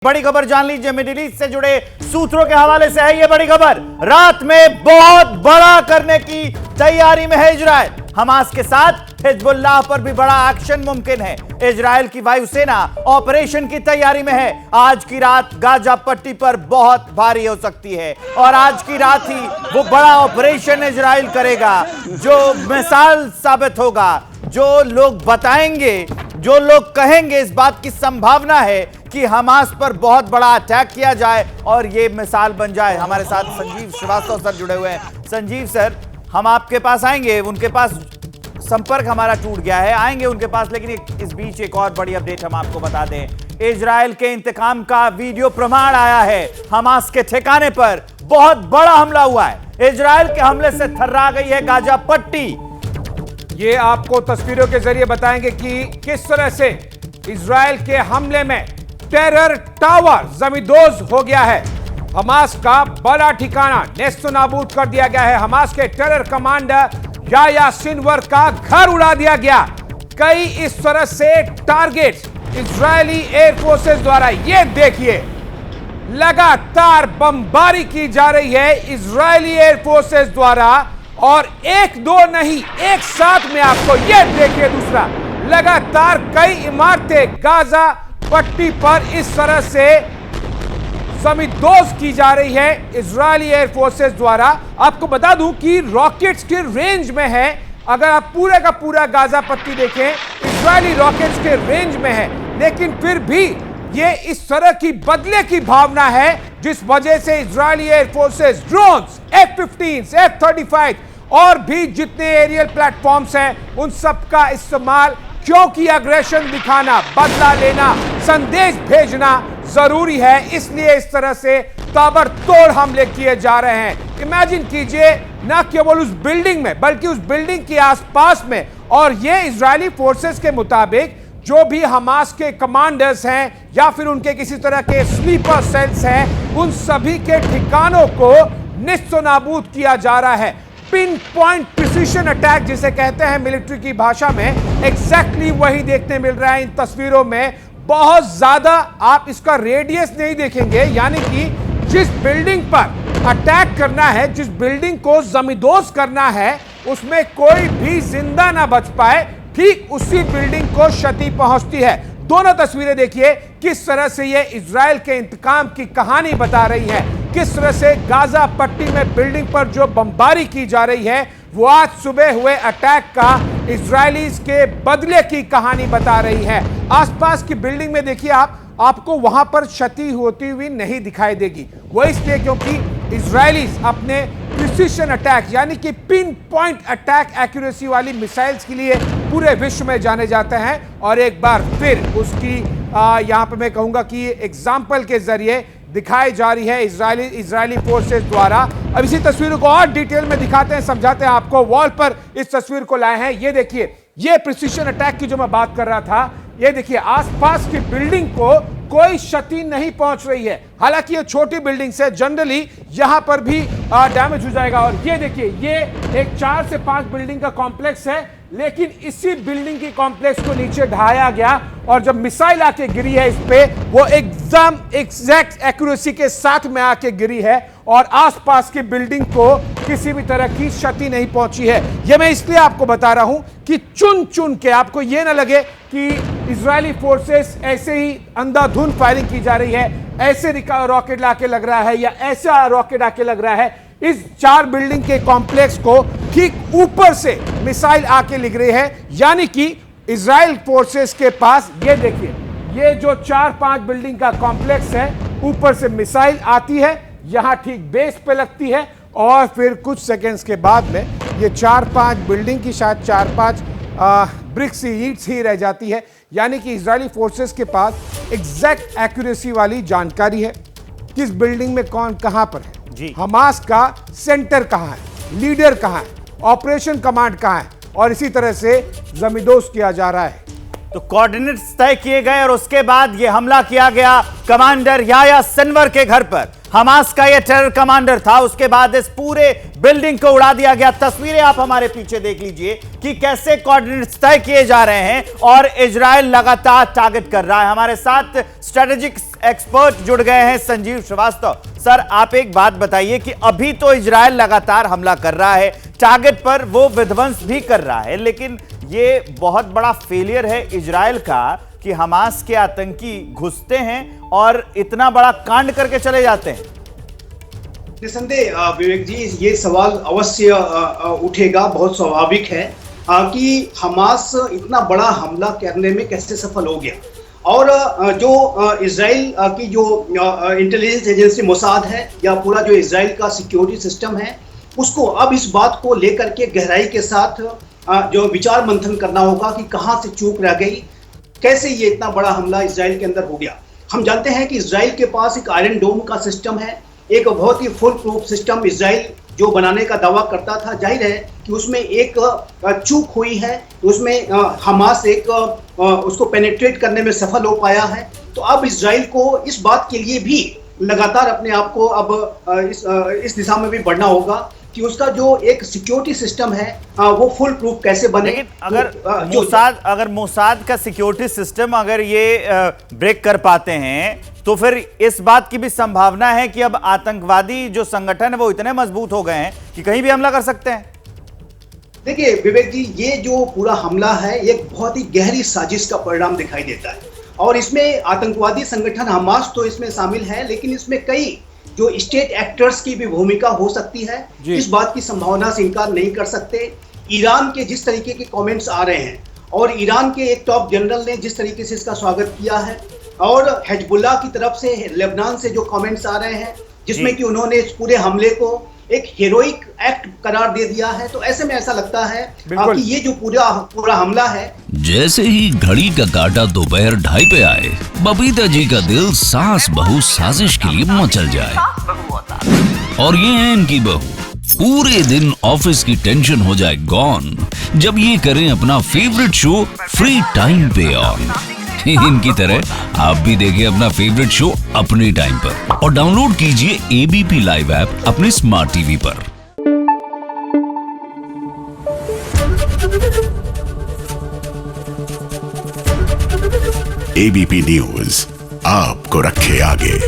बड़ी खबर जान लीजिए, मिडिल ईस्ट से जुड़े सूत्रों के हवाले से है ये बड़ी खबर। रात में बहुत बड़ा करने की तैयारी में है इजराइल। हमास के साथ हिजबुल्लाह पर भी बड़ा एक्शन मुमकिन है। इजराइल की वायुसेना ऑपरेशन की तैयारी में है। आज की रात गाजा पट्टी पर बहुत भारी हो सकती है और आज की रात ही वो बड़ा ऑपरेशन इजराइल करेगा जो मिसाल साबित होगा। जो लोग बताएंगे, जो लोग कहेंगे, इस बात की संभावना है कि हमास पर बहुत बड़ा अटैक किया जाए और ये मिसाल बन जाए। हमारे साथ संजीव श्रीवास्तव सर जुड़े हुए हैं। संजीव सर, हम आपके पास आएंगे, उनके पास संपर्क हमारा टूट गया है, आएंगे उनके पास, लेकिन इस बीच एक और बड़ी अपडेट हम आपको बता दें। इजराइल के इंतकाम का वीडियो प्रमाण आया है। हमास के ठिकाने पर बहुत बड़ा हमला हुआ है। इजराइल के हमले से थर्रा गई है गाजा पट्टी। ये आपको तस्वीरों के जरिए बताएंगे कि किस तरह से इजराइल के हमले में टेरर टावर जमींदोज हो गया है। हमास का बड़ा ठिकाना नेस्तो नाबूद कर दिया गया है। हमास के टेरर कमांडर याह्या सिनवर का घर उड़ा दिया गया। कई इस तरह से टारगेट्स इजरायली एयरफोर्सेस द्वारा, ये देखिए, लगातार बमबारी की जा रही है इजरायली एयरफोर्सेस द्वारा, और एक दो नहीं, एक साथ में आपको ये देखिए दूसरा, लगातार कई इमारतें गाजा पट्टी पर इस तरह से जमींदोज की जा रही है इजरायली एयरफोर्सेस द्वारा। आपको बता दूं कि रॉकेट्स के रेंज में है। अगर आप पूरा का पूरा गाजा पट्टी देखें, इजरायली रॉकेट्स के रेंज में है, लेकिन फिर भी ये इस तरह की बदले की भावना है जिस वजह से Israeli air forces drones, F-15, F-35 और भी जितने एरियल प्लेटफॉर्म्स हैं उन सब का इस्तेमाल, क्योंकि अग्रेशन दिखाना, बदला लेना, संदेश भेजना जरूरी है, इसलिए इस तरह से ताबड़तोड़ हमले किए जा रहे हैं। इमेजिन कीजिए, न केवल उस बिल्डिंग में बल्कि उस बिल्डिंग के आसपास में, और ये इजरायली फोर्सेस के मुताबिक जो भी हमास के कमांडर्स हैं या फिर उनके किसी तरह के स्लीपर सेल्स हैं, उन सभी के ठिकानों को निस्तो नाबूद किया जा रहा है। पिन पॉइंट प्रिसीजन अटैक जिसे कहते हैं मिलिट्री की भाषा में, एग्जैक्टली वही देखने मिल रहा है इन तस्वीरों में। बहुत ज्यादा आप इसका रेडियस नहीं देखेंगे, यानी कि जिस बिल्डिंग पर अटैक करना है, जिस बिल्डिंग को जमींदोज करना है, उसमें कोई भी जिंदा ना बच पाए, ठीक उसी बिल्डिंग को क्षति पहुंचती है। दोनों तस्वीरें देखिए किस तरह से ये इजराइल के इंतकाम की कहानी बता रही है। किस तरह से गाजा पट्टी में बिल्डिंग पर जो बमबारी की जा रही है वो आज सुबह हुए अटैक का इजरायलीज के बदले की कहानी बता रही है। आसपास की बिल्डिंग में देखिए आपको वहां पर क्षति होती हुई नहीं दिखाई देगी। वो इसलिए क्योंकि इजरायलीज अपने प्रिसीजन अटैक यानी कि पिन पॉइंट अटैक एक्यूरेसी वाली मिसाइल्स के लिए पूरे विश्व में जाने जाते हैं, और एक बार फिर उसकी यहां पे मैं कहूंगा कि एग्जाम्पल के जरिए दिखाई जा रही है इजरायली फोर्सेस द्वारा। अब इसी तस्वीर को और डिटेल में दिखाते हैं, समझाते हैं आपको। वॉल पर इस तस्वीर को लाए हैं, ये देखिए, ये प्रिसीजन अटैक की जो मैं बात कर रहा था, ये देखिए आसपास की बिल्डिंग को कोई क्षति नहीं पहुंच रही है। हालांकि ये छोटी बिल्डिंग से जनरली यहां पर भी डैमेज हो जाएगा। और ये देखिए, ये एक 4 से 5 बिल्डिंग का कॉम्प्लेक्स है, लेकिन इसी बिल्डिंग की कॉम्प्लेक्स को नीचे ढाया गया, और जब मिसाइल आके गिरी है इस पे, वो एकदम एग्जैक्ट एक्यूरेसी के साथ में आके गिरी है और आसपास की बिल्डिंग को किसी भी तरह की क्षति नहीं पहुंची है। ये मैं इसलिए आपको बता रहा हूं कि चुन चुन के आपको ये ना लगे कि इजरायली फोर्सेस ऐसे ही अंधाधुंध फायरिंग की जा रही है, ऐसे रॉकेट लाके लग रहा है या ऐसा रॉकेट आके लग रहा है। इस 4 बिल्डिंग के कॉम्प्लेक्स को ठीक ऊपर से मिसाइल आके लग रही है, यानी कि इजराइल फोर्सेस के पास, ये देखिए, ये जो 4-5 बिल्डिंग का कॉम्प्लेक्स है, ऊपर से मिसाइल आती है, यहां ठीक बेस पे लगती है, और फिर कुछ सेकेंड्स के बाद में ये 4-5 बिल्डिंग की शायद 4-5 ब्रिक्स ईंट्स ही रह जाती है। यानी कि इजरायली फोर्सेस के पास एग्जैक्ट एक्यूरेसी वाली जानकारी है किस बिल्डिंग में कौन कहां पर है, हमास का सेंटर कहां है, लीडर कहां है, ऑपरेशन कमांड कहां है, और इसी तरह से जमींदोज किया जा रहा है। तो कोऑर्डिनेट्स तय किए गए और उसके बाद यह हमला किया गया कमांडर याह्या सिनवर के घर पर। हमास का यह टेरर कमांडर था। उसके बाद इस पूरे बिल्डिंग को उड़ा दिया गया। तस्वीरें आप हमारे पीछे देख लीजिए कि कैसे कोऑर्डिनेट्स तय किए जा रहे हैं और इजराइल लगातार टारगेट कर रहा है। हमारे साथ स्ट्रेटेजिक एक्सपर्ट जुड़ गए हैं, संजीव श्रीवास्तव। सर, आप एक बात बताइए कि अभी तो इजराइल लगातार हमला कर रहा है, टारगेट पर वो विध्वंस भी कर रहा है, लेकिन ये बहुत बड़ा फेलियर है इजराइल का कि हमास के आतंकी घुसते हैं और इतना बड़ा कांड करके चले जाते हैं। निसंदेह विवेक जी, ये सवाल अवश्य उठेगा, बहुत स्वाभाविक है कि हमास इतना बड़ा हमला करने में कैसे सफल हो गया। और जो इजराइल की जो इंटेलिजेंस एजेंसी मोसाद है या पूरा जो इजराइल का सिक्योरिटी सिस्टम है, उसको अब इस बात को लेकर के गहराई के साथ जो विचार मंथन करना होगा कि कहां से चूक रह गई, कैसे ये इतना बड़ा हमला इजराइल के अंदर हो गया। हम जानते हैं कि इजराइल के पास एक आयरन डोम का सिस्टम है, एक बहुत ही फुल प्रूफ सिस्टम इजराइल जो बनाने का दावा करता था। जाहिर है कि उसमें एक चूक हुई है, उसमें हमास उसको पेनिट्रेट करने में सफल हो पाया है। तो अब इजराइल को इस बात के लिए भी लगातार अपने आप को अब इस दिशा में भी बढ़ना होगा कि उसका जो एक सिक्योरिटी सिस्टम है वो फुल प्रूफ कैसे बने। लेकिन अगर मोसाद का सिक्योरिटी सिस्टम अगर ये ब्रेक कर पाते हैं तो फिर इस बात की भी संभावना है कि अब आतंकवादी जो संगठन है वो इतने मजबूत हो गए हैं कि कहीं भी हमला कर सकते हैं। देखिए विवेक जी, ये जो पूरा हमला है एक बहुत ही गहरी साजिश का परिणाम दिखाई देता है और इसमें आतंकवादी संगठन हमास तो इसमें शामिल है, लेकिन इसमें कई जो स्टेट एक्टर्स की भी भूमिका हो सकती है। इस बात की संभावना से इनकार नहीं कर सकते। ईरान के जिस तरीके के कमेंट्स आ रहे हैं और ईरान के एक टॉप जनरल ने जिस तरीके से इसका स्वागत किया है और हिजबुल्लाह की तरफ से लेबनान से जो कमेंट्स आ रहे हैं जिसमें कि उन्होंने इस पूरे हमले को एक हीरोइक एक्ट करार दे दिया है, तो ऐसे में ऐसा लगता है कि ये जो पूरा हमला है। जैसे ही घड़ी का काटा दोपहर 2:30 पे आए, बबीता जी का दिल सास बहू साजिश के लिए मचल जाए। और ये है इनकी बहू, पूरे दिन ऑफिस की टेंशन हो जाए गॉन जब ये करें अपना फेवरेट शो फ्री टाइम पे ऑन। इनकी तरह आप भी देखिए अपना फेवरेट शो अपने टाइम पर और डाउनलोड कीजिए एबीपी लाइव ऐप अपने स्मार्ट टीवी पर। एबीपी न्यूज आपको रखे आगे।